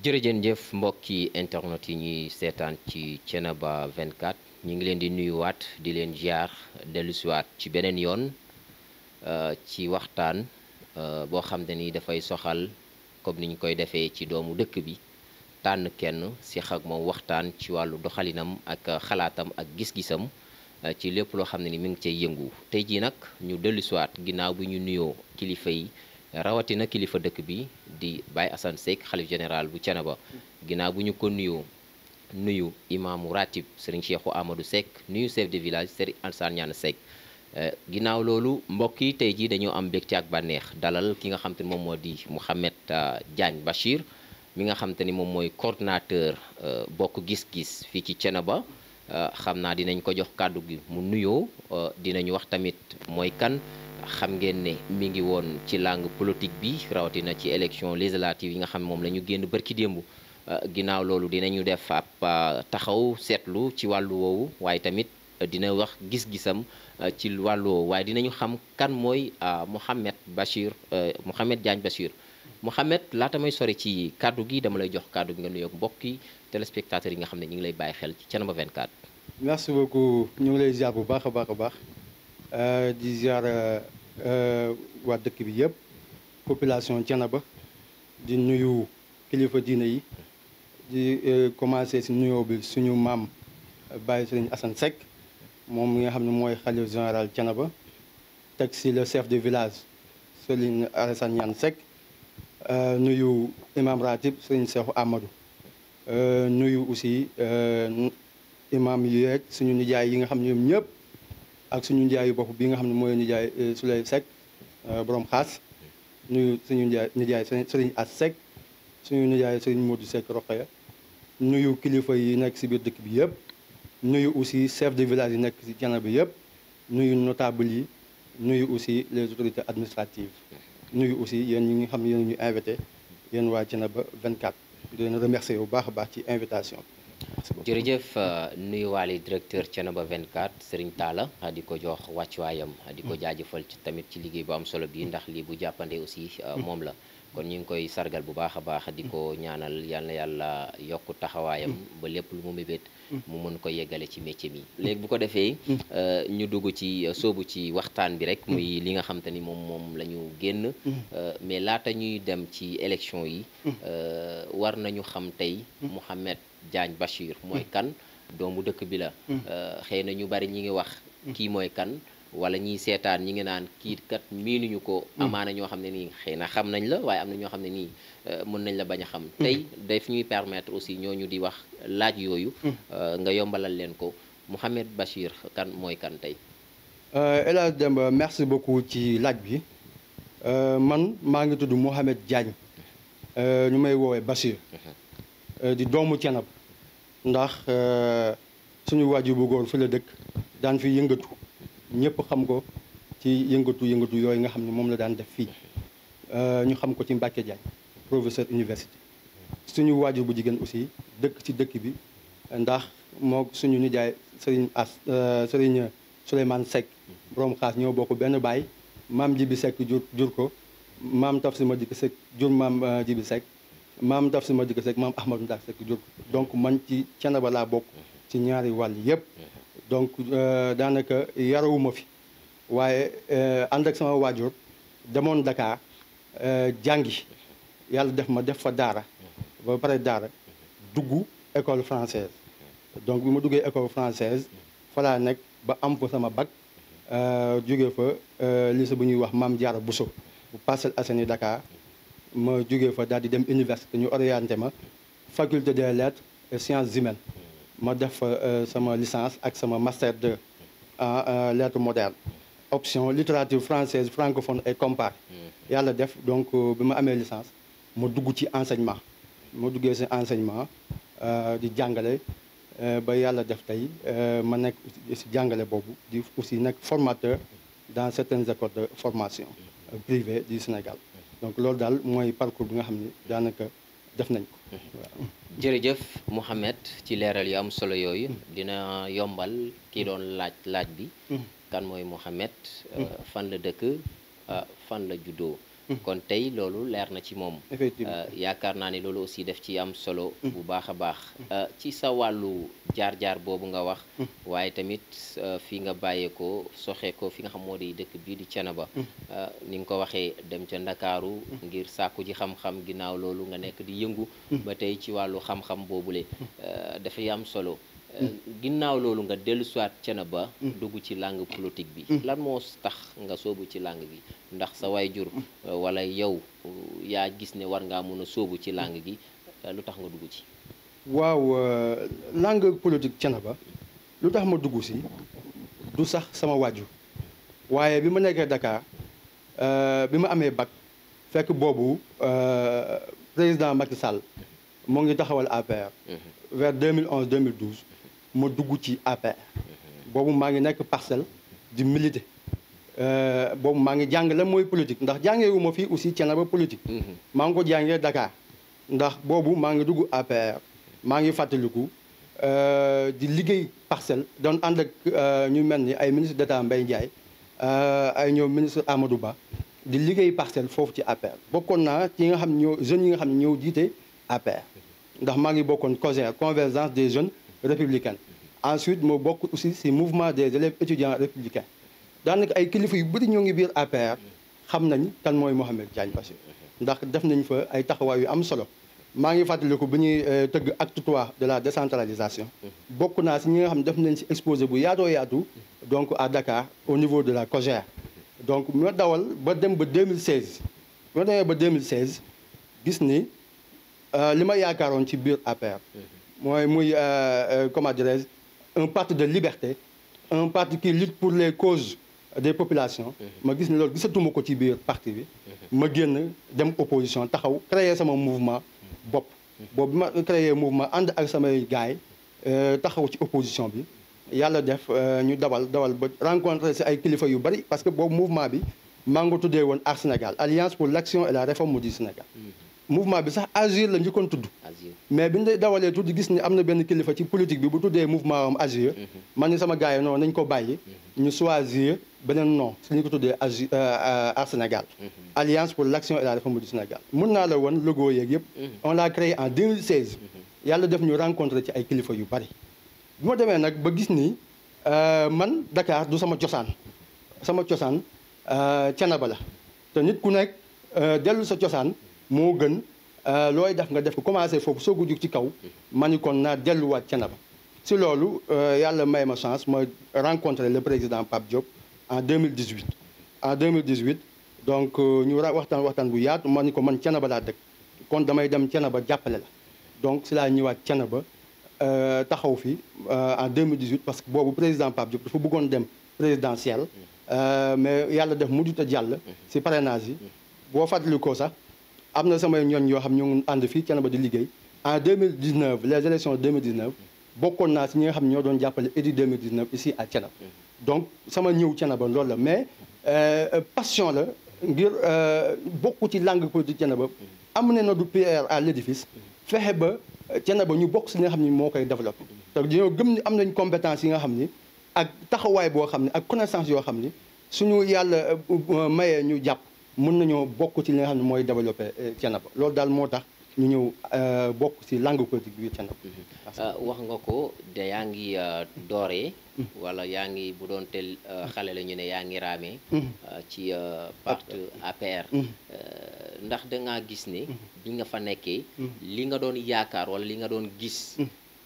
jërëjëf mbokki internet yi ñuy seetaan ci Thiénaba 24 ñu ngi leen di nuyuwaat di leen ziar dellusiwaat ci beneen yoon ci waxtaan boo xam ne ni dafay soxal comme ni ñu koy defee ci doomu dëkk bi tànn kenn si ak moom waxtaan ci wàllu doxalinam ak xalaatam ak gis-gisam ci lépp loo xam ne ni mi ngi cay yëngu tey jii nag ñu dellusiwaat ginnaaw bi ñu nuyoo kilifa yi. rawatina kilifa dëkk bi di Baye Assane Seck xalif général bu Thiénaba ginnaaw bu ñu ko nuyu imaamu ratib Serigne Cheikhou Amadou Seck nuyu chef de village Serigne Alassane Niane Seck ginnaaw loolu mbokk yi tey jii dañoo am mbégte ak bànneex dalal ki nga xam te ni moom moo di Mouhamed Diagne Bachir mi nga xam te ni moom mooy coordinateur bokk gis-gis fii ci Thiénaba xam naa dinañ ko jox kàddu gi mu nuyoo dinañu wax tamit mooy kan. xam ngeen ne mi ngi woon ci langue politique bi rawatina ci élection législative yi nga xam moom la ñu génn bërki démb ginnaaw loolu dinañu def ab taxaw seetlu ci wàllu woowu waaye tamit dina wax gis-gisam ci wàllu woowu waaye dinañu xam kan mooy Mouhamed Diagne Bachir Mouhamed laata may sori ci kàddu gi dama lay jox kàddu gi nga nuyoog mbokki téléspectateurs yi nga xam ne ñu ngi lay bàyyi xel ci Thiénaba 24. merci beaucoup ñu ngi lay ziar bu baax a baax di ziar waa dëkk bi yëpp population Thiénaba di nuyu kilifa diine yi di commencé si nuyoo bi suñu maam Baye Serigne Assane Seck moom mi nga xam ne mooy xalif général Thiénaba teg si le chef de village Serigne Alassane Niane Seck nuyu imam ratib Serigne Cheikhou Amadou nuyu aussi imam yi yeeg suñu nijaay yi nga xam ne ñoom ñëpp ak suñu njaayu bopp bi nga xam ne mooy nijaay Souley Seck borom xaas nuyu suñu nijaay Serigne As Seck suñu nijaay Serigne Modou Seck Rokhaya nuyu kilifa yi nekk si biir dëkk bi yëpp nuyu aussi chef de village yi nekk si Thiénaba bi yëpp nuyu notable yi nuyu aussi les autorités administratives nuyu aussi yéen ñi nga xam ne yéen ñu invité yéen waa Thiénaba 24 di leen remercier bu baax a baax ci invitation bi. jërëjëf nuyuwaale directeur Thiénaba 24 Serigne Talla di ko jox wàccuwaayam di ko jaajëfal ci tamit ci liggéey bu am solo bi ndax lii bu jàppande aussi moom la kon ñu ngi koy sargal bu baax a baax di ko ñaanal yal na yàlla yokk taxawaayam ba lépp lu mu mébét mu mën ko yeggale ci métier mi léegi bu ko defee ñu dugg ci soobu ci waxtaan bi rek muy li nga xam te ni moom la ñu génn mais laata ñuy dem ci élection yi war nañu xam tey Mouhamed Diagne Bachir mooy kan doomu dëkk bi la xëy na ñu bari ñi ngi wax kii mooy kan wala ñiy seetaan ñi ngi naan kii kat miinuñu ko amaana ñoo xam ne nii xëy na xam nañ la waaye am na ñoo xam ne nii mën nañ la bañ a xam tey daf ñuy permettre aussi ñooñu di wax laaj yooyu nga yombalal leen ko Mouhamed Bachir kan mooy kan tey El Hadj Demba merci beaucoup ci laaj bi man maa ngi tudd Mouhamed Diagne ñu may woowee Bachir di doomu Thiénaba ndax suñu waajur bu góor fi la dëkk daan fi yëngatu ñëpp xam ko ci yëngatu yooyu nga xam ne moom la daan def fii ñu xam ko ci Mbacke Diagne professeur université suñu waajur bu jigéen aussi dëkk ci dëkk bi ndax moo suñu nijaay Serigne Souleymane Seck borom xaas ñoo bokk benn baay maam Jibi Seck jur ko maam Tafsir Madika Seck jur maam Jibi Seck maam Tafsir Madika Seck maam Ahmadou Ndak Seck jur ko donc man ci Thiénaba laa bokk ci ñaari wàll yëpp donc daanaka yarawuma fi waaye ànd ak sama waajur demoon Dakar jàngi yàlla def ma def fa daara ba pare daara dugg école française donc bi ma duggee école française fa laa nekk ba am fa sama bac jóge fa lycée bu ñuy wax Mame Diarra Bousso bu Parcelles Assainies Dakar ma jóge fa daal di dem université ñu orienté ma faculté des lettres et sciences humaines ma def fa sama licence ak sama master 2 en lettres modernes option littérature française francophone et comparée yàlla def donc bi ma amee licence ma dugg ci enseignement ma duggee ci enseignement di jàngale ba yàlla def tey ma nekk ci jàngale boobu di aussi nekk formateur dans certaines écoles de formation privées du Sénégal donc loolu daal mooy parcours bi nga xam ni daanaka def nañ ko waaw. jërëjëf Mouhamed ci leeral yu am solo yooyu dina yombal kii doon laaj bi kan mooy Mouhamed fan la dëkk fan la juddoo kon tey loolu leer na ci moom. effectivement yaakaar naa ne loolu aussi def ci am solo bu baax a baax. ci sa wàllu jaar-jaar boobu nga wax. waaye tamit fi nga bàyyeekoo soxe ko fi nga xam moo di dëkk bii di Thiénaba. ni nga ko waxee dem ca Ndakaaru ngir sàkku ji xam-xam ginnaaw loolu nga nekk di yëngu. ba tey ci wàllu xam-xam boobule dafay am solo. ginnaaw loolu nga dellu siwaat Thiénaba dugg ci langue politique bi. lan moo tax nga soobu ci langue gi ndax sa waajur wala yow yaa gis ne war ngaa mën a soobu ci langue gi lu tax nga dugg ci. waaw langue politique Thiénaba lu tax ma dugg si du sax sama waajur waaye bi ma nekkee Dakar bi ma amee bac fekk boobu président Macky Sall moo ngi taxawal APR. vers 2011 2012 ma dugg ci APR. boobu maa ngi nekk Parcelles di militer. boobu maa ngi jàng lan mooy politique ndax jàngeewu ma fii aussi Thiénaba politique. maa ngi ko jàngee Dakar ndax boobu maa ngi dugg APR maa ngi fàttaliku di liggéey Parcelles doon ànd ak ñu mel ni ay ministre d'État Mbaye Ndiaye ay ñoom ministre Amadou Ba di liggéey Parcelles foofu ci APR bokkoon naa ci nga xam ne ñoo jeunes yi nga xam ne ñoo jiite APR ndax maa ngi bokkoon COJER convergence des jeunes républicains ensuite moo bokk aussi ci mouvement des élèves étudiants républicains daanaka ay kilifa yu bëri ñoo ngi biir APR xam nañ kan mooy Mouhamed Diagne Bassirou ndax def nañ fa ay taxawaay yu am solo maa ngi fàttaliku bi ñuy tëgg acte 3 de la décentralisation bokk naa ci ñi nga xam ne def nañ ci exposé bu yaatoo yaatu donc à Dakar au niveau de la COJER donc ma dawal ba dem ba 2016 ma demee ba 2016 gis ni li ma yaakaaroon ci biir APR mooy muy comment dirais-je un parti de liberté un parti qui lutte pour les causes des populations ma gis ni loolu gisatuma ko ci biir parti bi ma génn dem opposition taxaw créer sama mouvement bopp boobu bi ma créer mouvement ànd ak samay gaay taxaw ci opposition bi yàlla def ñu dawal ba rencontré si ay kilifa yu bari parce que boobu mouvement bi maa ngi ko tuddee woon Aar Sénégal Alliance pour l'action et la réforme du Sénégal mouvement bi sax Agir la njëkkoon tudd mais bi ñu dawalee tudd gis ni am na benn kilifa ci politique bi bu tuddee mouvement am Agir man ni sama gars yi noonu nañ ko bàyyi ñu choisir beneen nom si ñu ko tuddee Agir Aar Sénégal Alliance pour l'action et la réforme du Sénégal mun naa la woon logo yeeg yëpp on l'a créé en 2016 yàlla def ñu rencontré ci ay kilifa yu bari bi ma demee nag ba gis ni man Dakar du sama cosaan Thiénaba la te nit ku nekk dellu sa cosaan moo gën looy def nga def ko commencé foofu soo ko jug ci kaw ma ni kon naa delluwaat Thiénaba si loolu yàlla may ma chance ma rencontré le président Pape Diop en 2018 donc ñu waxtaan bu yaatu ma ni ko man Thiénaba laa dëkk kon damay dem Thiénaba jàppale la donc si laa ñëwaat Thiénaba taxaw fi en 2018 parce que boobu président Pape Diop dafa bëggoon dem présidentielle mais yàlla def mujjut a jàll si parrainage yi boo fàttali ko sax am na samay ñooñ yoo xam ñu ngi ànd fii Thiénaba di liggéey en 2019 les élections 2019 bokkoon naa si ñi nga xam ñoo doon jàppale Idy 2019 ici à Thiénaba donc sama ñëw Thiénaba loolu la mais passion la ngir bokk ci langue politique Thiénaba am na du pierre à l'édifice fexe ba Thiénaba ñu bokk si nga xam ni moo koy développé te dañoo gëm ni am nañ compétence yi nga xam ni ak taxawaay boo xam ne ak connaissance yoo xam ni suñu yàlla mayee ñu jàpp mën nañoo bokk ci li nga xam ne mooy développé Thiénaba loolu daal moo tax ñu ñëw bokk ci langue politique bi Thiénaba. wax nga ko de yaa ngi dooree. wala yaa ngi bu doon tel xale la ñu ne yaa ngi raamee. ci parti APR. ndax da ngaa gis ne. bi nga fa nekkee. li nga doon yaakaar wala li nga doon gis.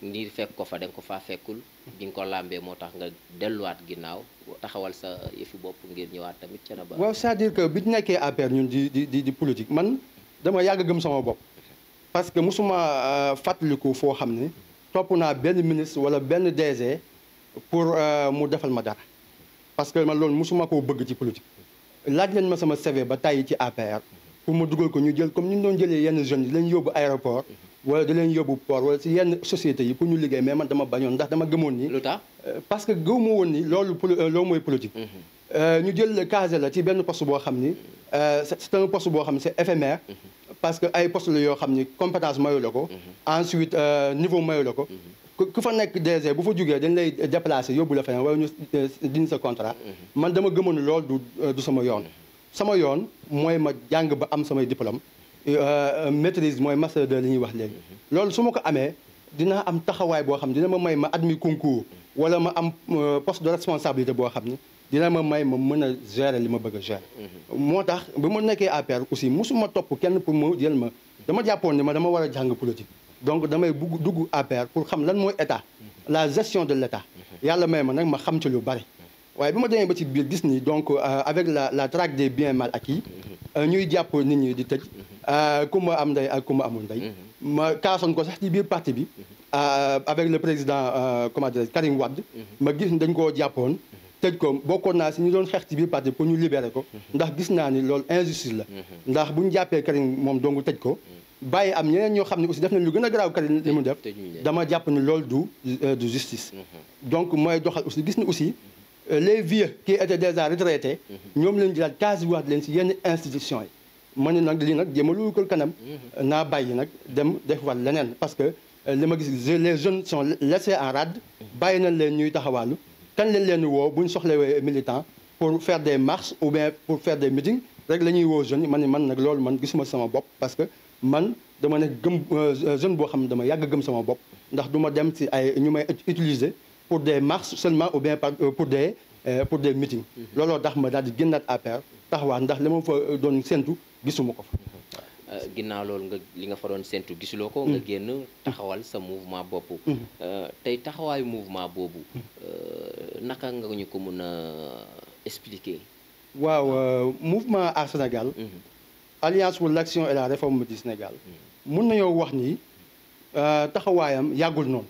ngir fekk ko fa da nga ko faa fekkul. bi nga ko làmbee moo tax nga delluwaat ginnaaw taxawal sa yëfi bopp ngir ñëwaat tamit Thiénaba. waaw c'est-à-dire que bi ñu nekkee APR ñun di politique man dama yàgg gëm sama bopp. parce que mosuma fàttaliku foo xam ne topp naa benn ministre wala benn DG pour mu defal ma dara parce que man loolu mosuma koo bëgg ci politique. laaj leen ma sama CV ba tàyyi ci APR pour ma dugal ko ñu jël comme ni ñu doon jëlee yenn jeunes yi di leen yóbbu aéroport wala di leen yóbbu port wala ci yenn sociétés yi pour ñu liggéey mais man dama bañoon ndax dama gëmoon ni. lu tax parce que gëwuma woon ni loolu mooy politique. ñu jël casé la ci benn poste boo xam ni c'est un poste boo xam ne c'est éphémère. parce que ay poste la yoo xam ni compétence mayu la ko. ensuite niveau mayu la ko. ku fa nekk DG bu fa jugee dañ lay déplacer yóbbu la feneen wala ñu dindi sa contrat. man dama gëmoon loolu du sama yoon. sama yoon mooy ma jàng ba am samay diplôme maîtrise mooy master 2 li ñuy wax léegi loolu su ma ko amee dinaa am taxawaay boo xam ne dina ma may ma admis concours wala ma am poste de responsabilité boo xam ne dina ma may ma mën a gérer li ma bëgg a gérer moo tax bi ma nekkee APR aussi musuma topp kenn pour mu jël ma dama jàppoon ni ma dama war a jàng politique donc damay bugg dugg APR pour xam lan mooy état la gestion de l' état yàlla may ma nag ma xam ci lu bari waaye bi ma demee ba ci biir gis ni donc avec la traque des biens mal acquis ñuy jàpp nit ñi di tëj ku ma am ndey ak ku ma amul ndey ma kaasoon ko sax ci biir parti bi avec le président comment dire Karim Wade ma gis ni dañ koo jàppoon tëj ko bokkoon naa si ñu doon xeex ci biir parti pour ñu libérer ko ndax gis naa ni loolu injustice la ndax bu ñu jàppee Karim moom dongu tëj ko bàyyi am ñeneen ñoo xam ne aussi def nañ lu gën a garaaw Karim li mu def dama jàpp ni loolu du justice donc mooy doxal aussi gis ni aussi les vieux qui étaient déjà retraités ñoom leen jëlaat casiwaat leen si yenn institutions yi ma ne nag lii nag jéema lu ko kanam naa bàyyi nag dem defaat leneen parce que li ma gis les jeunes sont laissés en rade bàyyi nañ leen ñuy taxawaalu kan leen woo bu ñu soxlawee militant pour faire des marches ou bien pour faire des meetings rek la ñuy woo jeunes yi man ne man nag loolu man gisuma sama bopp parce que man dama ne gëm jeune boo xam ne dama yàgg gëm sama bopp ndax du ma dem si ay ñu may utiliser pour des marches seulement ou bien pour des meetings looloo tax ma daal di génnaat APR taxawaat ndax li ma fa doon séntu gisuma ko fa ginnaaw loolu nga li nga fa doon séntu gisuloo ko nga génn taxawal sa mouvement bopp tey taxawaayu mouvement boobu naka nga ñu ko mën a expliquer waaw mouvement Aar Sénégal Alliance pour l'action et la réforme du Sénégal mun nañoo wax ni taxawaayam yàggul noonu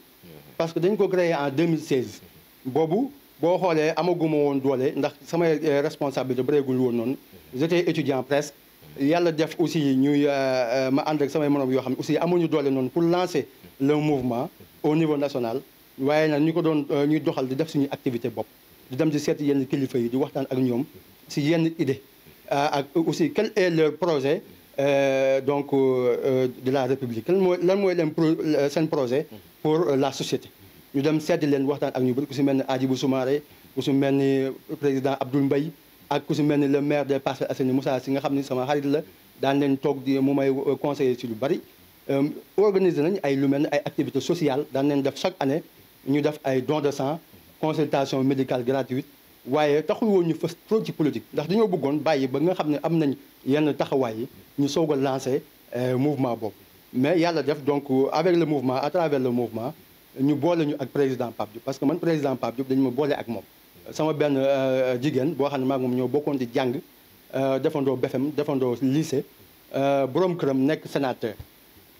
parce que dañ ko créé en 2016 boobu boo xoolee amaguma woon doole ndax samay responsabilité bëreegul woon noonu j'étais étudiant presque yàlla def aussi ñuy ma ànd ak samay morom yoo xam ne aussi amuñu doole noonu pour lancer le mouvement au niveau national waaye nag ñu ko doon ñuy doxal di def suñuy activité bopp di dem di seeti yenn kilifa yi di waxtaan ak ñoom si yenn idée ak aussi quel est leur projet donc de la République lan mooy leen seen projet pour la société ñu dem seeti leen waxtaan ak ñu bëri ku si mel ni Hadjibou Soumaré ku si mel ni président Abdoul Mbaye ak ku si mel ni le maire des Parcelles Assainies Moussa Sy nga xam ni sama xarit la daan leen toog di mu may conseiller si lu bari organiser nañ ay lu mel ni ay activités sociales daan leen def chaque année ñu def ay don de sang consultation médicale gratuite waaye taxul woon ñu fës trop ci politique ndax dañoo bëggoon bàyyi ba nga xam ne am nañ yenn taxawaay yi ñu soog a lancé mouvement boobu mais yàlla def donc avec le mouvement à travers le mouvement ñu boole ñu ak président Pape Diop parce que man président Pape Diop dañu ma boole ak moom sama benn jigéen boo xam ne maa ngi moom ñoo bokkoon di jàng defandoo BFM defandoo lycée borom këram nekk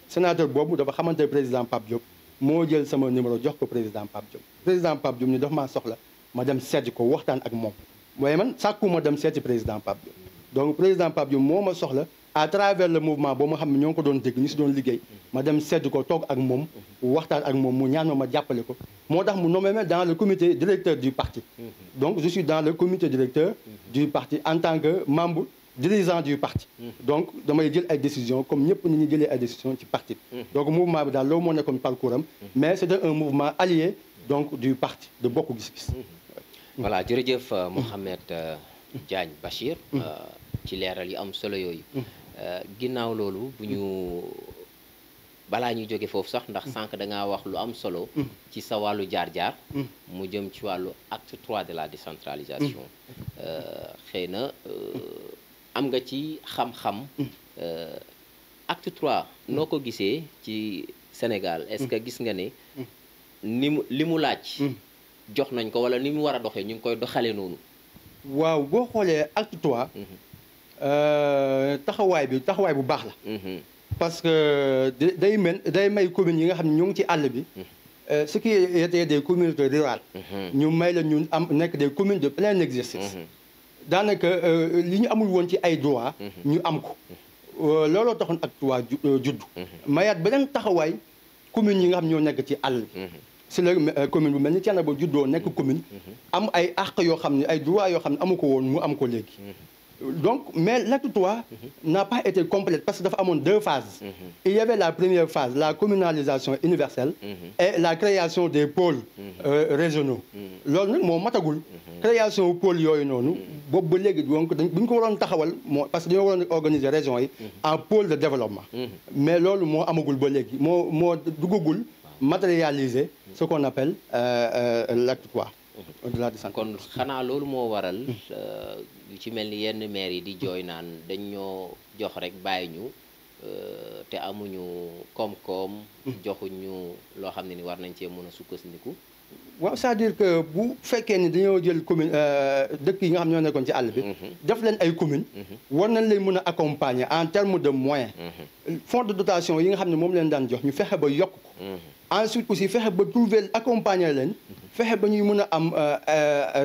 sénateur boobu dafa xamante président Pape Diop moo jël sama numéro jox ko président Pape Diop ni dafa maa soxla ma dem seeti ko waxtaan ak moom waaye man sàkku ma dem seeti président Pape Diop donc président Pape Diop moo ma soxla à travers le mouvement boo ma xam ne ñoo ngi ko doon dégg ñu si doon liggéey ma dem seeti ko toog ak moom waxtaan ak moom mu ñaan ma jàppale ko moo tax mu nommé ma dans le comité directeur du parti donc je suis dans le comité directeur du parti en tant que membre dirigeant du parti donc damay jël ay décisions comme ñëpp ni ñu jëlee ay décisions ci parti donc mouvement bi daal loolu moo nekkoon parcours am mais c'était un mouvement allié donc du parti de Bokk Gis Gis voilà jërëjëf Mouhamed Diagne Bachir ci leeral yu am solo yooyu ginnaaw loolu bu ñu balaa ñuy jóge foofu sax ndax sànq da ngaa wax lu am solo ci sa wàllu jaar-jaar mu jëm ci wàllu acte 3 de la décentralisation xëy na am nga ci xam-xam acte 3 noo ko gisee ci Sénégal est-ce que gis nga ne li mu laaj jox nañ ko wala ni mu war a doxee ñu ngi koy doxalee noonu waaw boo xoolee acte 3 taxawaay bu baax la parce que day may communes yi nga xam ne ñu ngi ci àll bi ce qui était des communautés rurales ñu may la ñun am nekk des communes de plein exercice daanaka li ñu amul woon ci ay droit ñu am ko looloo taxoon acte 3 juddu mayaat beneen taxawaay communes yi nga xam ñoo nekk ci àll bi si la commune bu mel ni Thiénaba juddoo nekk commune am ay àq yoo xam ne ay droits yoo xam ne amu ko woon mu am ko léegi donc mais l'acte 3 n'a pas été complète parce que dafa amoon 2 phases il y avait la première phase la communalisation universelle et la création des pôles régionaux loolu nag moo matagul création pôle yooyu noonu boobu ba léegi donc bu ñu ko waroon taxawal moo parce que dañoo waroon organiser régions yi en pôle de développement mais loolu moo amagul ba léegi moo duggagul matérialiser ce qu'on appelle l'acte 3 au-delà de kon xanaa loolu moo waral yu ci mel ni yenn maire yi di jooy naan dañ ñoo jox rek bàyyi ñu te amuñu koom-koom joxuñu loo xam ne ni war nañ cee mën a sukkandiku. waaw c'est-à-dire que bu fekkee ni dañoo jël commune dëkk yi nga xam ñoo nekkoon ci àll bi def leen ay commune war nañ leen mën a accompagner en termes de moyens fonds de dotation yi nga xam ne moom leen daan jox ñu fexe ba yokk ko ensuite aussi fexe ba trouver accompagner leen fexe ba ñuy mën a am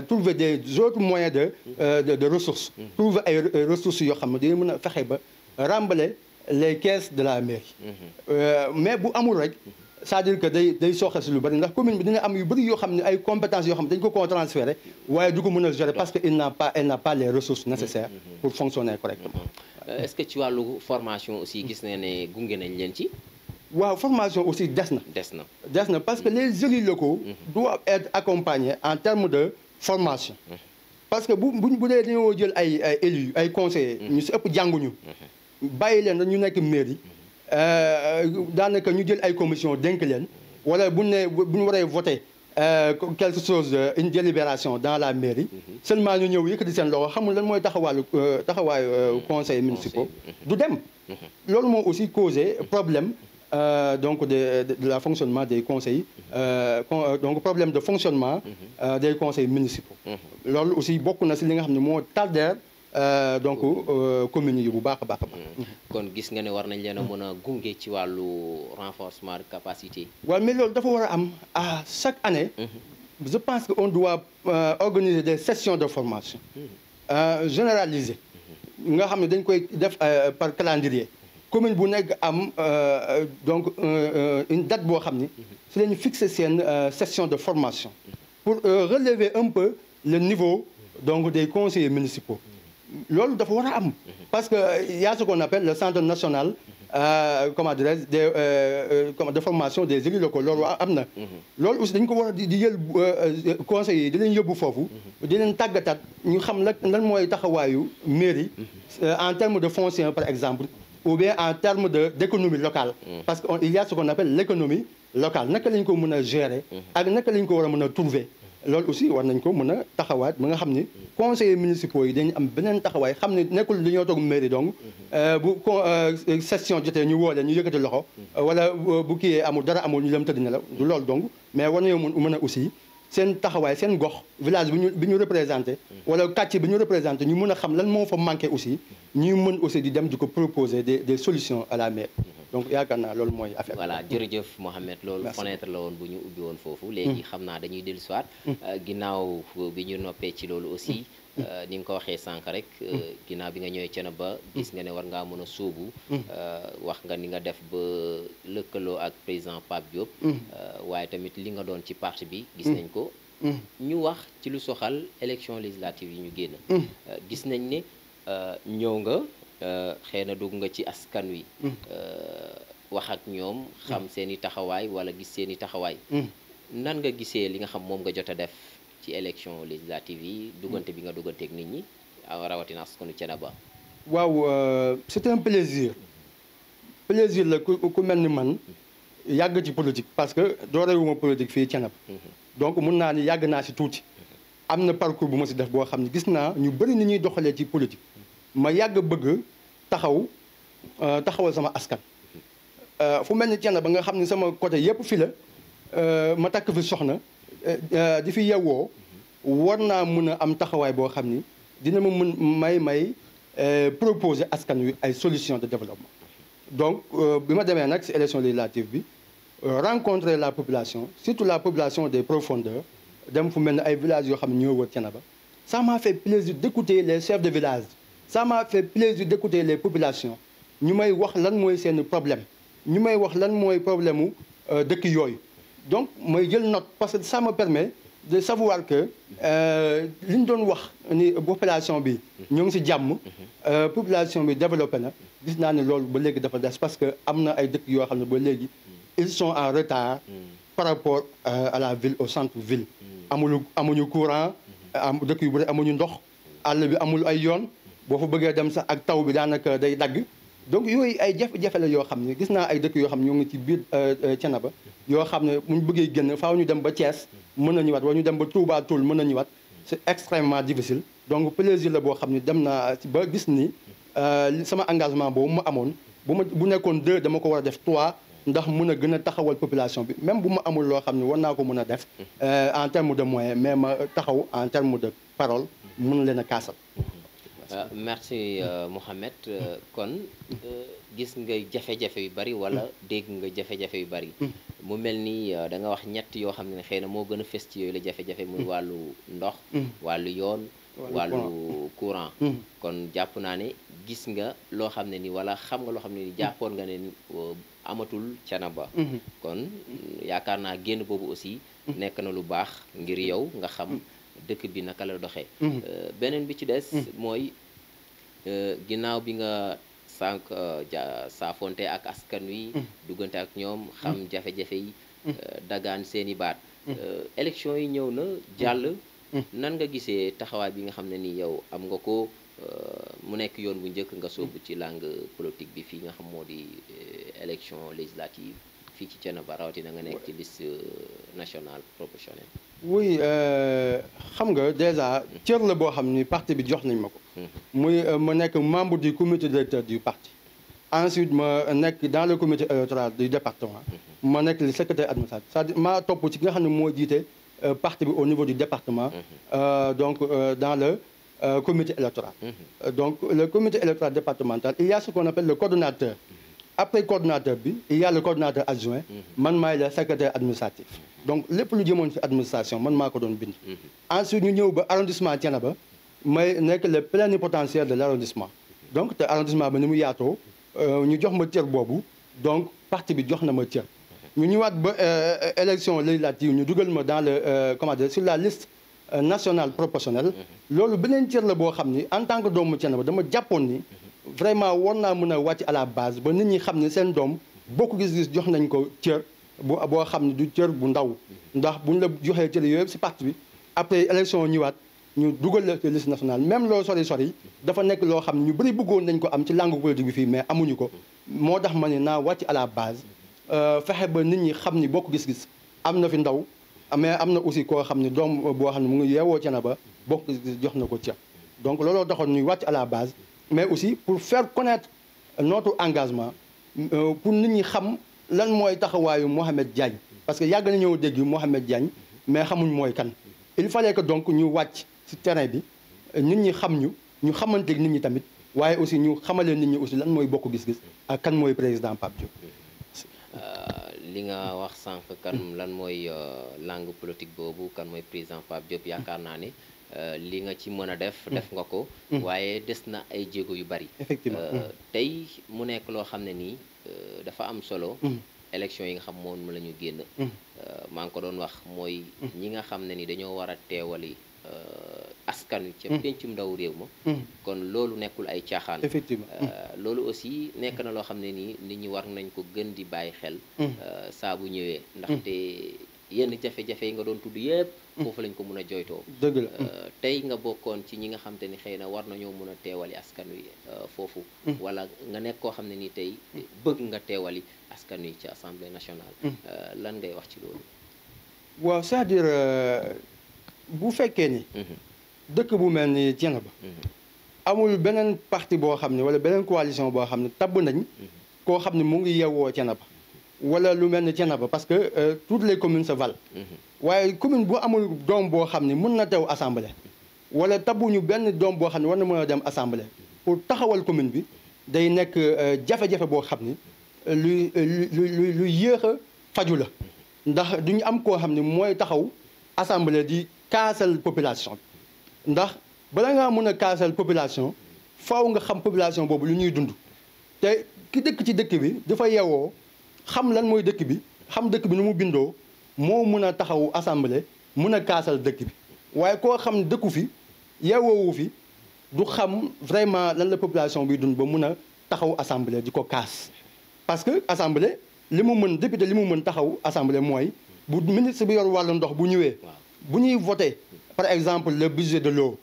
trouver des autres moyens de ressources trouver ay ressources yoo xam ne dañuy mën a fexe ba rembler les caisses de la mairie mais bu amul rek c'est-à-dire que day sooxe si lu bëri ndax commune bi dina am yu bëri yoo xam ne ay compétences yoo xam ne dañ ko transféré waaye du ko mën a gérer parce que elle n'a pas les ressources nécessaires pour fonctionner correctement. Est-ce que ci wàllu formation aussi gis na ne gunge nañ leen ci. waaw formation aussi des na parce que les élus locaux doivent être accompagnés en termes de formation parce que bu dee dañoo jël ay élus ay conseillers ñu si ëpp jànguñu bàyyi leen rek ñu nekk mairie daanaka ñu jël ay commission dénk leen wala bu ñu waree voter quelque chose une délibération dans la mairie seulement ñu ñëw yëkkati seen loxo xamul lan mooy taxawaayu conseils municipaux du dem loolu moo aussi causé problème donc de la fonctionnement des conseils donc problème de fonctionnement des conseils municipaux loolu aussi bokk na si li nga xam ne moo tarder donc communes yi bu baax a baax a baax. kon gis nga ne war nañ leen a mën a gunge ci wàllu renforcement de capacité. waaw mais loolu dafa war a am à chaque année. je pense que on doit organiser des sessions de formation généralisées nga xam ne dañ koy def par calendrier. commune bu nekk am donc une date boo xam ni si la ñu fixer seen session de formation pour relever un peu le niveau donc des conseillers municipaux. loolu dafa war a am parce que y a ce qu'on appelle le centre national comment dirais-je de formation des élus locaux loolu am na loolu aussi dañ ko war a di jël conseillers yi di leen yóbbu foofu di leen tàggataat ñu xam lan mooy taxawaayu mairie en termes de foncier par exemple ou bien en termes d'économie locale parce que il y a ce qu'on appelle l'économie locale naka lañ ko mën a gérer ak naka lañ ko war a mën a trouver loolu aussi war nañ ko mën a taxawaat ba nga xam ni conseillers municipaux yi dañu am beneen taxawaay xam ne nekkul dañoo toog mairie donc bu session jotee ñu woo leen ñu yëkkati loxo wala bu kiyee amul dara amul ñu dem tëdd nelaw du loolu donc mais war nañoo mën a aussi seen taxawaay seen gox village bi ñu représenté wala quartier bi ñu représenté ñu mën a xam lan moo fa manqué aussi ñuy mën aussi di dem di ko proposer des solutions à la mairie donc yaakaar naa loolu mooy affaire. voilà jërëjëf Mohamed loolu fenêtre la woon bu ñu ubbi woon foofu. léegi xam naa dañuy dellu siwaat ginnaaw bi ñu noppee ci loolu aussi. ni nga ko waxee sànq rek. ginnaaw bi nga ñëwee Thiénaba gis nga ne war ngaa mën a sóobu. wax nga ni nga def ba lëkkaloo ak président Pape Diop. waaye tamit li nga doon ci parti bi. gis nañ ko. ñu wax ci lu soxal élection législative yi ñu génn. gis nañ ne ñëw nga. xëy na dugg nga ci askan wi wax ak ñoom xam seen i taxawaay wala gis seen i taxawaay nan nga gisee li nga xam moom nga jot a def ci élection législative yi duggante bi nga dugganteeg nit ñi rawatina askanu Thiénaba. waaw c'est un plaisir la ku mel ni man yàgg ci politique parce que doorewuma politique fii Thiénaba donc mun naa ni yàgg naa si tuuti am na parcours bu ma si def boo xam ne gis naa ñu bëri ni ñuy doxalee ci politique ma yàgg bëgg taxawal sama askan fu mel ni Thiénaba ba nga xam ne sama côté yëpp fi la ma takk fi soxna di fi yewwoo war naa mun a am taxawaay boo xam ni dina ma mun may proposer askan wi ay solutions de développement donc bi ma demee nag si élection législative bi rencontrer la population surtout la population des profondeurs dem fu mel ni ay villages yoo xam ne ñoo wër Thiénaba ça m'a fait plaisir d'écouter les chefs de village ça m'a fait plaisir d'écouter les populations ñu may wax lan mooy seen problème ñu may wax lan mooy problème mu dëkk yooyu donc may jël note parce que ça me permet de savoir que li ñu doon wax ni population bi ñoo ngi ci jàmm population bi développé na gis naa ne loolu ba léegi dafa des parce que am na ay dëkk yoo xam ne ba léegi ils sont en retard par rapport à la ville au centre ville amuñu courant dëkk yu bëri amuñu ndox àll bi amul ay yoon boo fa bëggee dem sax ak taw bi daanaka day dagg donc yooyu ay jafe-jafe la yoo xam ne gis naa ay dëkk yoo xam ne ñoo ngi ci biir Thiénaba yoo xam ne bu ñu bëggee génn faaw ñu dem ba Thiès mën a ñëwaat wala ñu dem ba Touba Toul mën a ñëwaat c'est extrêmement difficile donc plaisir la boo xam ne dem naa ba gis ni sama engagement boobu ma amoon bu nekkoon 2 dama ko war a def 3 ndax mën a gën a taxawal population bi même bu ma amul loo xam ne war naa ko mën a def en terme de moyens mais ma taxaw en terme de parole mën leen a kaasal. merci Mouhamed kon gis nga jafe-jafe yu bari wala dégg nga jafe-jafe yu bari mu mel ni da nga wax ñett yoo xam ne xëy na moo gën a fës ci yooyu la jafe-jafe muy wàllu ndox wàllu yoon wàllu courant kon jàpp naa ne gis nga loo xam ne ni wala xam nga loo xam ne ni jàppoon nga ne amatul Thiénaba kon yaakaar naa génn boobu aussi nekk na lu baax ngir yow nga xam dëkk bi naka la doxee beneen bi ci des mooy ginnaaw bi nga sànq saafonte ak askan wi duggante ak ñoom xam jafe-jafe yi dagaan seeni baat élection yi ñëw na jàll nan nga gisee taxawaay bi nga xam ne ni yow am nga ko mu nekk yoon bu njëkk nga sóobu ci langue politique bi fii nga xam moo di élection législative fii ci Thiénaba rawatina nga nekk ci liste nationale proportionnelle. oui xam nga déjà cër la boo xam ni parti bi jox nañ ma ko. muy ma nekk membre du comité directeur du parti. ensuite ma nekk dans le comité électoral du département. ma nekk le secrétaire administratif c'est-à-dire maa topp ci ki nga xam ne moo jiite parti bi au niveau du département. donc dans le comité électoral. donc le comité électoral départemental il y a ce qu'on appelle le coordonnateur. après coordonnateur bi il y a le coordonnateur adjoint man maay le secrétaire administratif donc lépp lu jëmoon ci administration man maa ko doon bind ensuite ñu ñëw ba arrondissement Thiénaba may nekk le plénipotentiaire de l'arrondissement donc te arrondissement ba ni mu yaatoo ñu jox ma cër boobu donc parti bi jox na ma cër ñu ñëwaat ba élection législative ñu dugal ma dans le comment dire sur la liste nationale proportionnelle loolu beneen cër la boo xam ni en tant que doomu Thiénaba dama jàppoon ni vraiment war naa mën a wàcc à la base ba nit ñi xam ne seen doom bokk gis-gis jox nañ ko cër boo xam ne du cër bu ndaw ndax buñ la joxee cër yooyu si parti bi après élection ñëwaat ñu dugal la ci liste nationale même loo sori dafa nekk loo xam ne ñu bëri bëggoon nañ ko am ci langue politique bi fii mais amuñu ko moo tax ma ne naa wàcc à la base fexe ba nit ñi xam ni bokk gis-gis am na fi ndaw mais am na aussi koo xam ne doom boo xam ne mu ngi yeewoo Thiénaba bokk gis-gis jox na ko cër donc looloo taxoon ñuy wàcc à la base mais aussi pour faire connaître notre engagement pour nit ñi xam lan mooy taxawaayu Mohamed Diagne parce que yàgg na ñëw dégg Mohamed Diagne mais xamuñ mooy kan il fallait que donc ñu wàcc ci terrain bi nit ñi xam ñu xamanteeg nit ñi tamit waaye aussi ñu xamalee nit ñi aussi lan mooy bokk gis-gis ak kan mooy président Pape Diop. li nga wax sànq kan lan mooy langue politique boobu kan mooy président Pape Diop yaakaar naa ne li nga ci mën a def nga ko waaye des na ay jéego yu bari effectivement tey mu nekk loo xam ne nii dafa am solo élection yi nga xam moom la ñu génn maa ngi ko doon wax mooy ñi nga xam ne ni dañoo war a teewali askan wi ca pencum ndaw réew ma kon loolu nekkul ay caaxaan effectivement loolu aussi nekk na loo xam ne nii nit ñi war nañ ko gën di bàyyi xel saa bu ñëwee ndaxte yenn jafe-jafe yi nga doon tudd yëpp foofu lañ ko mën a joytoo dëgg la tey nga bokkoon ci ñi nga xam te ni xëy na war nañoo mën a teewali askan wi foofu wala nga nekk koo xam ne ni tey bëgg nga teewali askan wi ci assemblée nationale lan ngay wax ci loolu waaw c'est-à-dire bu fekkee ni dëkk bu mel ni Thiénaba amul beneen parti boo xam ne wala beneen coalition boo xam ne tabb nañ koo xam ne mu ngi yeewoo Thiénaba wala lu mel ni Thiénaba parce que toutes les communes se valent waaye commune bu amul doom boo xam ne mën na teew assemblée wala tabbuñu benn doom boo xam ne war na mën a dem assemblée pour taxawal commune bi day nekk jafe-jafe boo xam ni lu yéex a faju la ndax duñu am koo xam ne mooy taxaw assemblée di kaasal population ndax bala ngaa mën a kaasal population faaw nga xam population boobu lu ñuy dund te ki dëkk ci dëkk bi dafa yeewoo xam lan mooy dëkk bi xam dëkk bi nu mu bindoo moo mën a taxawu assemblée mën a kaasal dëkk bi waaye koo xam dëkku fi yeewoowu fi du xam vraiment lan la population bi dund ba mën a taxaw assemblée di ko kaas parce que assemblée li mu mën député li mu mën taxaw assemblée mooy bu ministre bi yor wàllu ndox bu ñëwee bu ñuy voté par exemple le budget de l'eau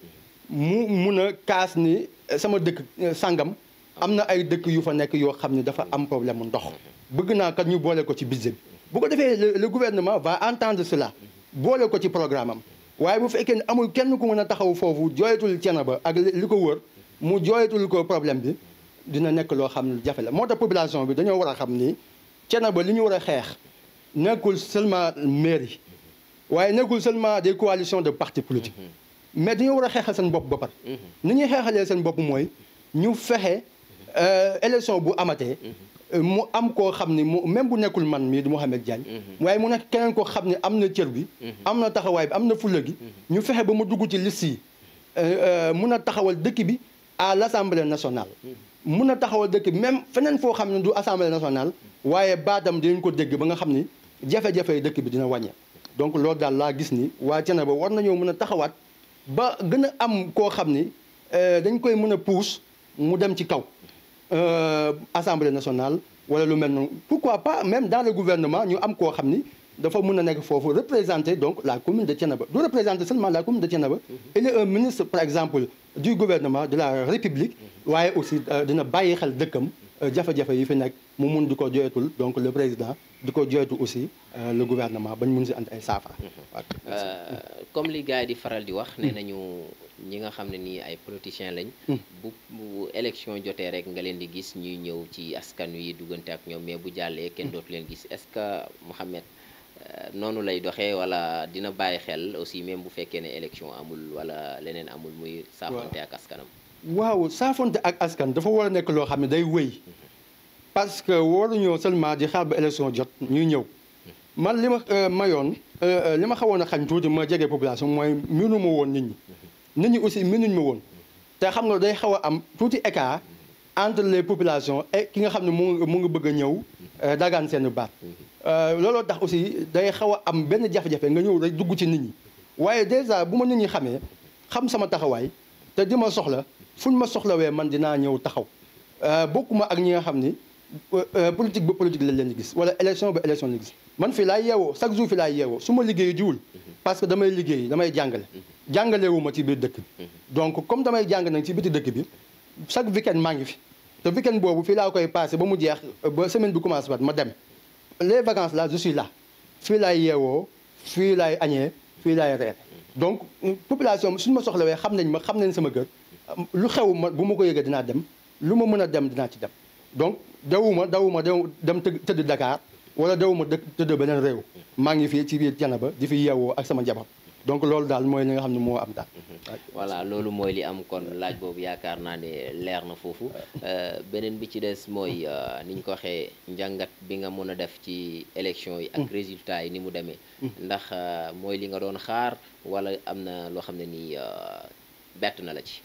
mu mun a kaas ni sama dëkk sangam am na ay dëkk yu fa nekk yoo xam ne dafa am problème mu ndox bëgg naa kat ñu boole ko ci budget bi bu ko defee le gouvernement va entendre cela boole ko ci programme am waaye bu fekkee ne amul kenn ku mën a taxaw foofu jooyatul Thiénaba ak li ko wër mu jooyatul ko problème bi dina nekk loo xam ne jafe la moo tax population bi dañoo war a xam ni Thiénaba li ñu war a xeex nekkul seulement mairie waaye nekkul seulement des coalitions de partis politiques mais dañoo war a xeexal seen bopp ba pare ni ñuy xeexalee seen bopp mooy ñu fexe élection bu amatee mu am koo xam ni mu même bu nekkul man mii du Mouhamed Diagne waaye mu nekk keneen koo xam ne am na cër bi am na taxawaay bi am na fulla gi ñu fexe ba mu dugg ci liste yi mun a taxawal dëkk bi à l'Assemblée nationale mun a taxawal dëkk bi même feneen foo xam ne du Assemblée nationale waaye baatam dinañ ko dégg ba nga xam ni jafe-jafe dëkk bi dina wàññee donc loolu daal laa gis ni waa Thiénaba war nañoo mën a taxawaat ba gën a am koo xam ni dañ koy mën a pousse mu dem ci kaw Assemblée nationale wala lu mel noonu pourquoi pas même dans le gouvernement ñu am koo xam ni dafa mën a nekk foofu représenter donc la commune de Thiénaba du représenter seulement la commune de Thiénaba il est un ministre par exemple du gouvernement de la République waaye aussi dina bàyyi xel dëkkam jafe-jafe yi fi nekk mu mun di ko joyetul donc le président di ko joyetu aussi le gouvernement bañ mun si andi ay saafara comme li gars yi di faral di wax nee nañu ñi nga xam ne nii ay politiciens lañ bu élection jotee rek nga leen di gis ñuy ñëw ci askan wi duggante ak ñoom mais bu jàllee kenn dootu leen gis est-ce que Mouhamed noonu lay doxee wala dina bàyyi xel aussi même bu fekkee ne élection amul wala leneen amul muy saafonte ak askanam waaw saafonte ak askan dafa war a nekk loo xam ne day wéy parce que waruñoo seulement di xaar ba élection jot ñuy ñëw man li ma mayoon li ma xawoon a xañ tuuti ma jege population mooy miinu ma woon nit ñi aussi miinuñ ma woon te xam nga day xaw a am tuuti écart entre les populations et ki nga xam ne mu ngi bëgg a ñëw dagaan seen baat looloo tax aussi day xaw a am benn jafe-jafe nga ñëw rek dugg ci nit ñi waaye déjà bu ma nit ñi xamee xam sama taxawaay te di ma soxla fuñ ma soxlawee man dinaa ñëw taxaw bokkuma ak ñi nga xam ni politique ba politique lañ leen di gis wala élection ba élection lañ gis man fii laay yeewoo chaque jour fii laay yeewoo su ma liggéeyu jiwul parce que damay liggéey damay jàngalewuma ci biir dëkk bi donc comme damay jàng nag ci biti dëkk bi chaque week-end maa ngi fi te week-end boobu fii laa koy passé ba mu jeex ba semaine bi commencé bat ma dem les vacances là je suis là fii laay yeewoo fii laay añee fii laay reer donc population suñu ma soxlawee xam nañ sama kër lu xew ma bu ma ko yëgee dinaa dem lu ma mën a dem dinaa ci dem donc dawuma dem tëdd Dakar wala dawuma tëdd beneen réew maa ngi fii ci biir Thiénaba di fi yeewoo ak sama njaboot donc loolu daal mooy li nga xam ne moo am daal. voilà loolu mooy li am kon laaj boobu yaakaar naa ne leer na foofu beneen bi ci des mooy ni ñu ko waxee njàngat bi nga mën a def ci élection yi ak résultats yi ni mu demee ndax mooy li nga doon xaar wala am na loo xam ne nii bett na la ci.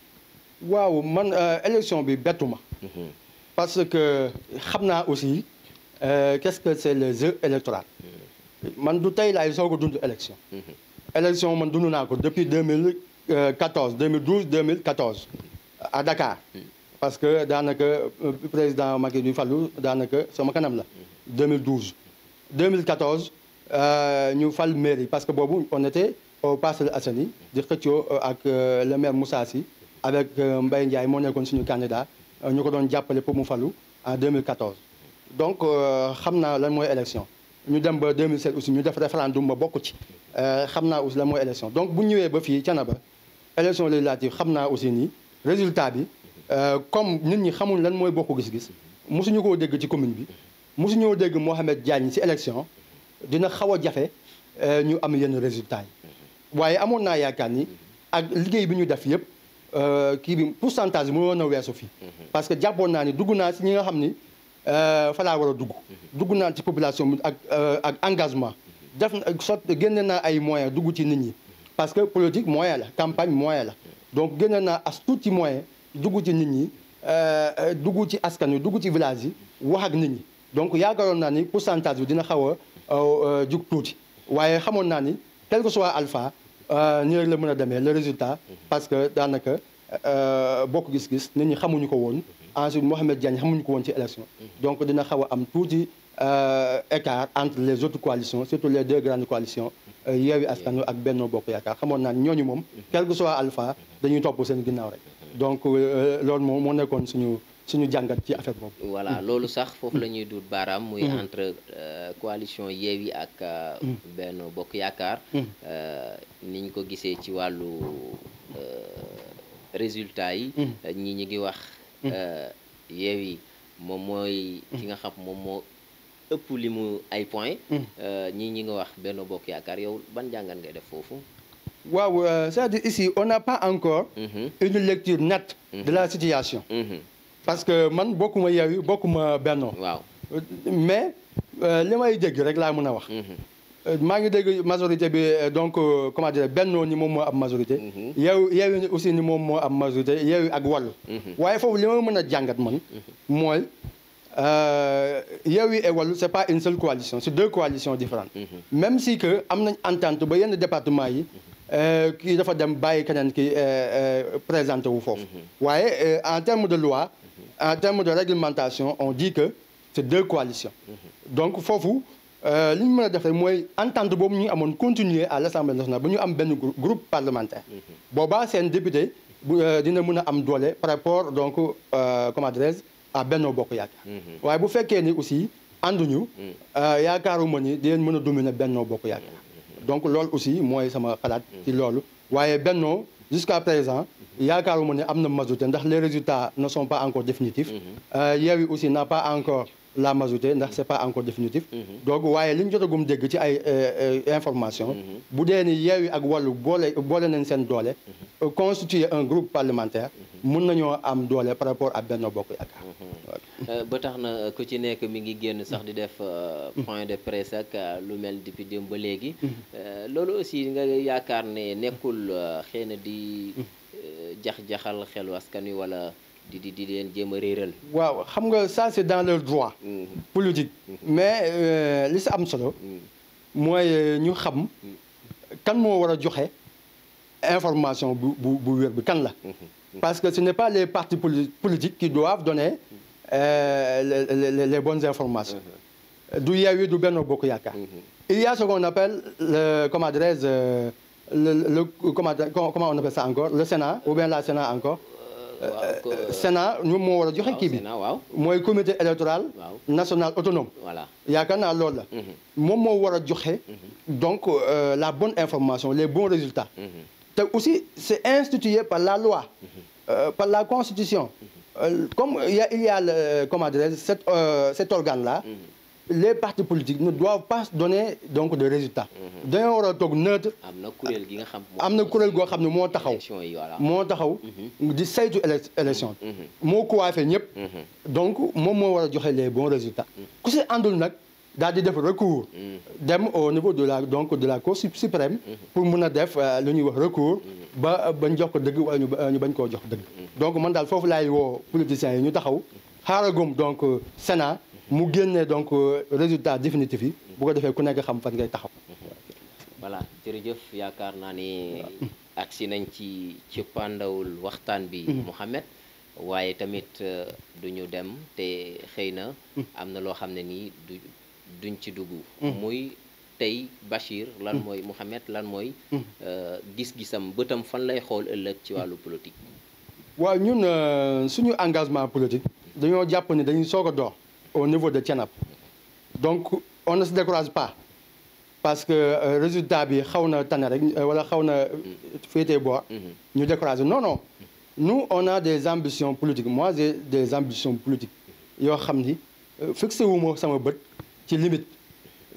waaw man élection bi bettu ma parce que xam naa aussi qu'est-ce que c'est le jeu électoral man du tey laay soog a dund élection élection man dund naa ko depuis 2014 2012 2014 à Dakar parce que daanaka président Macky du fallu daanaka sama kanam la 2012 2014 ñu fal mairie parce que boobu on était au Parcelles Assainies di xëccoo ak le maire Moussa Sy avec Mbaye Ndiaye moo nekkoon suñu candidat ñu ko doon jàppale pour mu falu en 2014 donc xam naa lan mooy élection ñu dem ba 2007 aussi ñu def référendum ba bokk ci xam naa aussi lan mooy élection donc bu ñëwee ba fii Thiénaba élection législative xam naa aussi ni résultat bi comme nit ñi xamuñ lan mooy bokk gis-gis mosuñu koo dégg ci commune bi mosuñoo dégg Mouhamed Diagne ci élection dina xaw a jafe ñu am yenn résultats yi waaye amoon naa yaakaar ni ak liggéey bi ñu def yëpp kii bi pourcentage bi mënoon a weesu fii parce que jàppoon naa ni dugg naa ci ñi nga xam ni fa laa war a dugg naa ci population bi ak engagement def génne naa ay moyens dugg ci nit ñi parce que politique moyen la campagne moyen la donc génne naa as tuut ci moyen dugg ci nit ñi dugg ci askan wi dugg ci village yi wax ak nit ñi donc yaakaaroon naa ni pourcentage bi dina xaw a jug tuuti waaye xamoon naa ni quel que soit alpha nii rek la mën a demee le résultat parce que daanaka bokk gis-gis nit ñi xamuñu ko woon ensuite Mouhamed Diagne xamuñu ko woon ci élection donc dina xaw a am tuuti écart entre les autres coalitions surtout les deux grandes coalitions Yewwi Askan Wi ak Benno Bokk Yaakaar xamoon naa ñooñu moom quel que soit alpha dañuy topp seen ginnaaw rek donc loolu moom moo nekkoon suñu jàngat ci affaire boobu. voilà loolu sax foofu la ñuy duut baaraam. muy entre coalition Yewwi ak Benno Bokk Yaakaar. niñ ko gisee ci wàllu résultat yi. ñi ngi wax Yewwi moom mooy ki nga xam moom moo ëpp li mu ay points. ñi ngi wax Benno Bokk Yaakaar yow ban jàngat ngay def foofu. waaw c'est-à-dire ici on n'a pas encore une lecture nette de la situation. parce que man bokkuma Yewwi bokkuma Benno. waaw mais li may dégg rek laa mën a wax. maa ngi dégg majorité bi donc comment dire Benno ni moom moo am majorité. Yewwi aussi ni moom moo am majorité Yewwi ak Wallu. waaye foofu li ma mën a jàngat man. mooy Yewwi et Wallu c'est pas une seule coalition c'est deux coalitions différentes. même si que am nañ entente ba yenn département yi. kii dafa dem bàyyi keneen ki présenté wu foofu. waaye en termes de loi. en termes de réglementation on dit que c'est deux coalitions. donc foofu li ñu mën a def rek mooy entente boobu ñu amoon continuer à l'Assemblée nationale ba ñu am benn groupe parlementaire. boobaa seen député dina mën a am doole par rapport donc comment dirais-je à Benno Bokk Yaakaar. waaye bu fekkee ni aussi ànduñu. yaakaaruma ni dinañ mën a dominer Benno Bokk Yaakaar. donc loolu aussi mooy sama xalaat ci loolu waaye Benno jusqu'à présent yaakaaruma ne am na majorité ndax les résultats ne sont pas encore définitifs. Yewwi aussi n'a pas encore la majorité ndax c'est pas encore définitif. donc waaye li ñu jotagum dégg ci ay information bu dee ni Yewwi ak Wallu boole nañ seen doole. constituer un groupe parlementaire. mun nañoo am doole par rapport à Benno Bokk Yaakaar. ba tax na ku ci nekk mi ngi génn sax di def point de presse ak lu mel depuis démb ba léegi. loolu aussi nga yaakaar ne nekkul xëy na di jax-jaxal xelu askan wi wala di leen jéem a réeral. waaw xam nga ça c'est dans leur droit politique. mais li si am solo. mooy ñu xam kan moo war a joxe information bu wér bi kan la. parce que ce n'est pas les partis politiques qui doivent donner les bonnes informations. du Yewwi du Benno Bokk Yaakaar. il y a ce qu'on appelle comment dirais-je comment on appelle ça encore le Sénat ou bien la Sénat encore. Sénat ñoom moo war a joxe kii bi mooy comité électoral national autonome. voilà yaakaar naa loolu la. moom moo war a joxe. donc la bonne information les bons résultats. te aussi c'est institué par la loi. par la constitution. comme il y a comment dirais-je cet organe-là. les partis politiques ne doivent pas donner donc de résultats. dañoo war a toog neutre. am na kuréel gi nga xam. am na kuréel goo xam ne moo taxaw. moo taxaw. di saytu élection. moo coiffé ñëpp. donc moom moo war a joxe les bons résultats. ku si àndul nag daal di def recours. dem au niveau de la Cour suprême. pour mun a def lu ñuy wax recours. bañ jox ko dëgg wala ñu bañ koo jox dëgg. donc man daal foofu laay woo politiciens yi ñu taxaw xaaragum donc Sénat. mu génne donc résultat définitif yi bu ko defee ku nekk xam fan ngay taxaw. voilà jërëjëf yaakaar naa ni agsi nañ ci pandawul waxtaan bi. Mouhamed waaye tamit duñu dem te xëy na am na loo xam ne nii duñ ci dugg. muy tey Bachir lan mooy Mouhamed lan mooy gis-gisam bëtam fan lay xool ëllëg ci wàllu politique. waaw ñun suñu engagement politique dañoo jàpp ni dañuy soog a door au niveau de Thiénaba donc on ne se décourage pas parce que résultat bi xaw na tane rek wala xaw na féetee boor ñu découragé non nous on a des ambitions politiques moi j'ai des ambitions politiques yoo xam ni fixé wu ma sama bët ci limite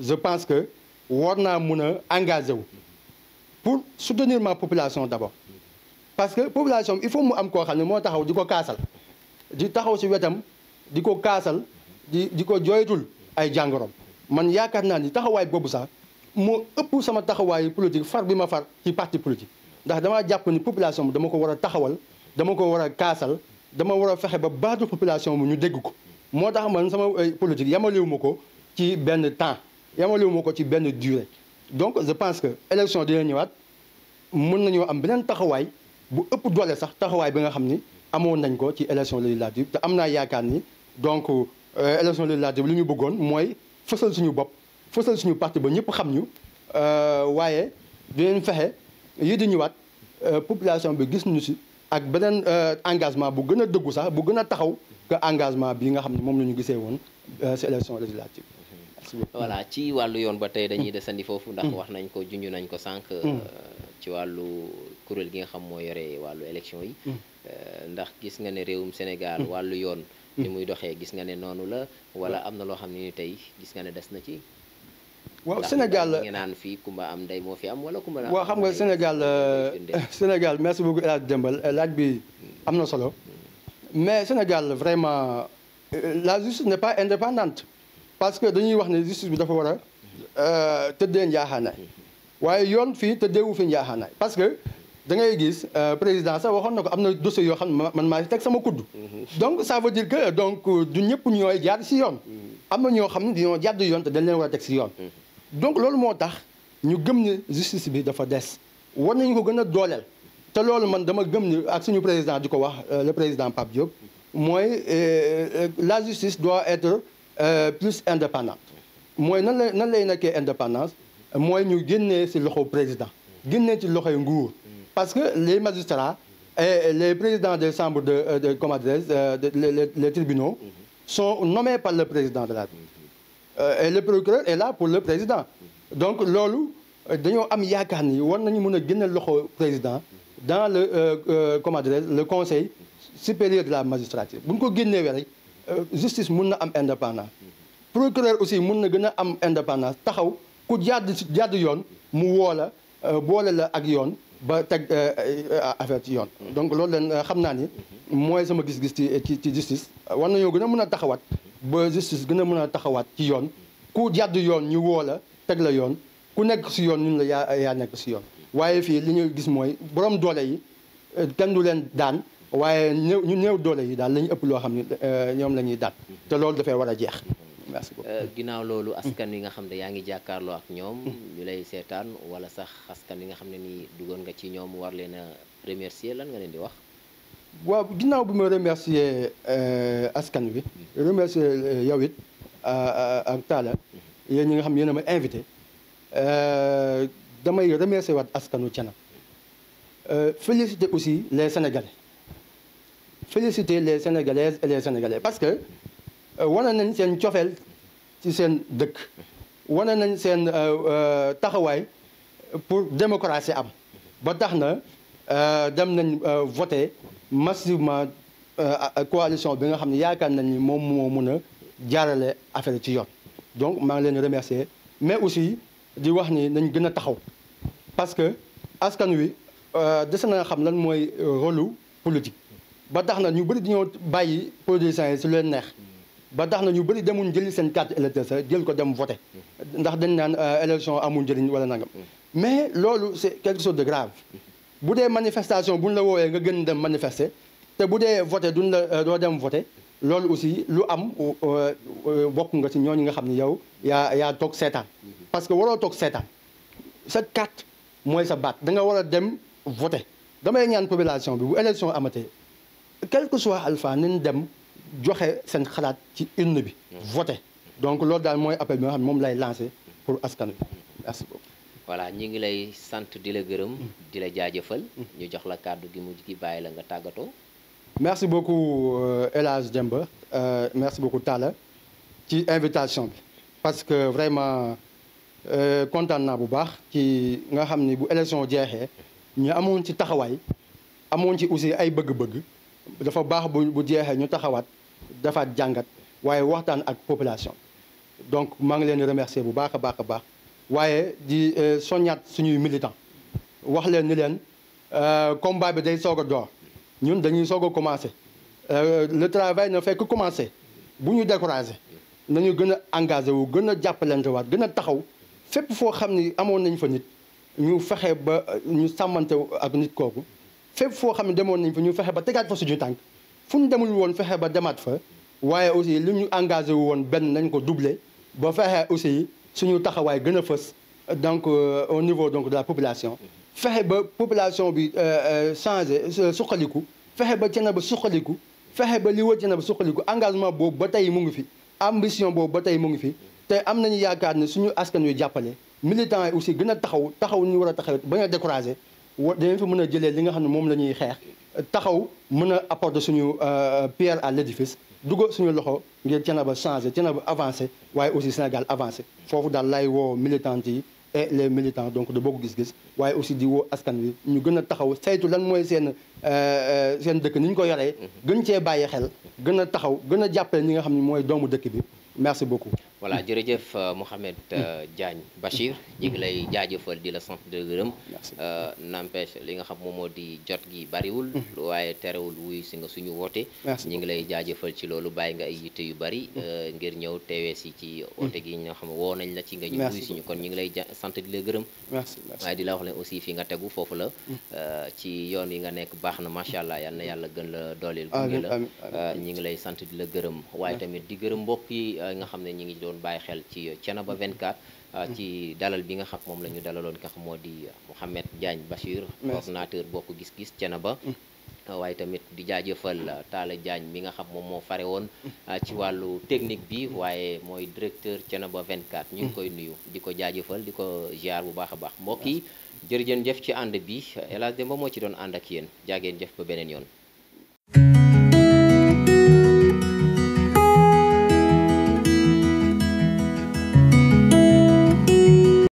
je pense que war naa mun a engagé wu pour soutenir ma population d'abord parce que population il faut mu am koo xam ne moo taxaw di ko kaasal di taxaw ci wetam di ko kaasal di ko jooytul ay jàngoroom man yaakaar naa ni taxawaay boobu sax moo ëpp sama taxawaayu politique far bi ma far ci parti politique ndax damaa jàpp ni population bi dama ko war a taxawal dama ko war a kaasal dama war a fexe ba baatu population bi ñu dégg ko moo tax man sama politique yamalewu ma ko ci benn temps yamalewu ma ko ci benn durée donc je pense que élection dina ñëwaat mën nañoo am beneen taxawaay bu ëpp doole sax taxawaay bi nga xam ni amoon nañ ko ci élection législative te am naa yaakaar ni donc élection législative li ñu bëggoon mooy fësal suñu bopp fësal suñu parti ba ñëpp xam ñu waaye dinañ fexe yi di ñëwaat population bi gis ñu si ak beneen engagement bu gën a dëggu sax bu gën a taxaw que engagement bi nga xam ne moom la ñu gisee woon si élection législative. voilà ci wàllu yoon ba tey dañuy desandi foofu ndax wax nañ ko junj nañ ko sànq. ci wàllu kuréel gi nga xam moo yore wàllu élection yi. ndax gis nga ne réewum Sénégal wàllu yoon. ni muy doxee gis nga ne noonu la wala am na loo xam ne ni tey gis nga ne des na ci. waaw Sénégal ngeen naan fii kumba am ndey moo fi am wala kumba. waaw xam nga Sénégal merci beaucoup El Hadj Demba laaj bi am na solo mais Sénégal vraiment la justice n'est pas indépendante parce que dañuy wax ne justice bi dafa war a tëddee njaaxaanaay waaye yoon fii tëddeewu fi njaaxaanaay parce que da ngay gis président sax waxoon na ko am na dossier yoo xam ne man maa si teg sama kudd. donc ça veut dire que donc du ñëpp ñooy jaar si yoon. am na ñoo xam ne dañoo jàdd yoon te dañ leen war a teg si yoon. donc loolu moo tax ñu gëm ni justice bi dafa des war nañu ko gën a dooleel te loolu man dama gëm ni ak suñu président di ko wax le président Pape Diop mooy la justice doit être plus indépendante mooy nan lay nekkee indépendance mooy ñu génnee si loxo président génnee ci loxoy nguur parce que les magistrats et les présidents des chambres de comment dirais-je les tribunaux sont nommés par le président de la République. Et le procureur est là pour le président donc loolu dañoo am yaakaar ni war nañu mën a génne loxo président dans le comment dirais le conseil supérieur de la magistrature bu ñu ko génnee rek justice mun na am indépendance procureur aussi mun na gën a am indépendance taxaw ku jàdd yoon mu woo la boole la ak yoon ba teg affaire ci yoon donc loolu leen xam naa ni mooy sama gis-gis ci justice war nañoo gën a mën a taxawaat ba justice gën a mën a taxawaat ci yoon ku jàdd yoon ñu woo la teg la yoon ku nekk si yoon ñun la yaa nekk si yoon waaye fii li ñu gis mooy borom doole yi kenn du leen daan waaye ñu néew doole yi daal la ñu ëpp loo xam ne ñoom la ñuy daan te loolu dafay war a jeex. merci beaucoup ginnaaw loolu askan wi nga xam ne yaa ngi jàkkaarloo ak ñoom ñu lay seetaan wala sax askan wi nga xam ne nii duggoon nga ci ñoom war leen a remercier lan nga leen di wax. waaw ginnaaw bi ma remercier askan wi remercier yow it ak Talla yéen ñi nga xam yéen a ma invité damay remercier waat askanu Thiénaba féliciter aussi les Sénégalais féliciter les Sénégalaises et les Sénégalais parce que wane nañ seen cofeel ci seen dëkk wane nañ seen taxawaay pour démocratie am ba tax na dem nañ voter massivement coalition bi nga xam ne yaakaar nañ ni moom moo mun a jaarale affaire ci yoon donc maa ngi leen remercier mais aussi di wax ni nañ gën a taxaw parce que askan wi dese na nga xam lan mooy rôle politique ba tax na ñu bëri dañoo bàyyi politiciens yi su leen neex ba tax na ñu bëri demuñ jëli seen carte électeur sa jël ko dem voter ndax dañ naan élection amul njëriñ wala nangam mais loolu c'est quelque chose de grave bu dee manifestation buñ la woowee nga gën dem manifester te bu dee voter duñ la doo dem voter loolu aussi lu am bokk nga ci ñooñu nga xam ne yow yaa toog seetaan parce que waroo toog seetaan sa carte mooy sa baat da nga war a dem voter damay ñaan population bi bu élection amatee quel que soit alpha nañ dem joxe seen xalaat ci urne bi voter donc loolu daal mooy appel bi nga xam ne moom lay lancer pour askan wi merci beaucoup. voilà ñu ngi lay sant di la gërëm di la jaajëfal ñu jox la kàddu gi mujj gi bàyyi la nga tàggatoo. merci beaucoup El Hadj Demba merci beaucoup Talla ci invitation bi parce que vraiment kontaan naa bu baax ci nga xam ni bu élection jeexee ñu amoon ci taxawaay amoon ci aussi ay bëgg-bëgg dafa baax bu jeexee ñu taxawaat defaat jàngat waaye waxtaan ak population donc maa ngi leen di remercier bu baax a baax a baax waaye di soññaat suñuy militant wax leen ni leen combat bi day soog a door ñun dañuy soog a commencer le travail ne fait que commencer bu ñu décourager nañu gën a engagé wu gën a jàppalante waat gën a taxaw fépp foo xam ni amoon nañ fa nit ñu fexe ba ñu sàmmante ak nit kooku fépp foo xam ne demoon nañ fa ñu fexe ba tegaat fa suñu tànk fu ñu demul woon fexe ba demaat fa waaye aussi li ñu engagé wu woon benn nañ ko doubler ba fexe aussi suñu taxawaay gën a fës donc au niveau donc de la population fexe ba population bi changé suqaliku fexe ba Thiénaba suqaliku fexe ba li wër Thiénaba suqaliku engagement boobu ba tey mu ngi fi ambition boobu ba tey mu ngi fi te am nañu yaakaar ne suñu askan wi jàppale militants yi aussi gën a taxaw ñu war a taxaw bañ a découragé dañu fi mën a jëlee li nga xam ne moom la ñuy xeex taxaw mën a apporter suñu pierre à l'édifice dugal suñu loxo ngir Thiénaba changé Thiénaba avancé waaye aussi Sénégal avancé foofu daal lay woo militantes yi et les militants donc de Bokk Gis Gis waaye aussi di woo askan wi ñu gën a taxaw saytu lan mooy seen dëkk ni ñu ko yoree gën cee bàyyi xel gën a taxaw gën a jàppale ñi nga xam ne mooy doomu dëkk bi merci beaucoup. voilà jërëjëf Mouhamed Diagne Bachir ñu ngi lay jaajëfal di la sant di la gërëm. n'empêche li nga xam moom moo di jot gi bariwul. waaye terewul wuyu si nga suñu woote. ñu ngi lay jaajëfal ci loolu bàyyi nga ay yitte yu bari. ngir ñëw teewee si ci woote gi nga xam woo nañ la ci nga ñu wuyu si ñu kon ñu ngi lay sant di la gërëm. waaye di la wax ne aussi fi nga tegu foofu la. ci yoon yi nga nekk baax na macha allah yal na yàlla gën la dooleel. gunge la ñu ngi lay sant di la gërëm waaye tamit di gërëm mbokk yi nga xam ne ñu ngi doon bàyyi xel ci Thiénaba 24 ci dalal bi nga xam moom la ñu dalaloon nga xam moo di Mouhamed Diagne Bachir coordonnateur Bokk Gis Gis Thiénaba waaye tamit di jaajëfal Talla Diagne mi nga xam moom moo fare woon ci wàllu technique bi waaye mooy directeur Thiénaba 24 ñu ngi koy nuyu di ko jaajëfal di ko ziar bu baax a baax mbokk yi jërëjëf ci ànd bi El Hadj Demba moo ci doon ànd ak yéen jaageen jëf ba beneen yoon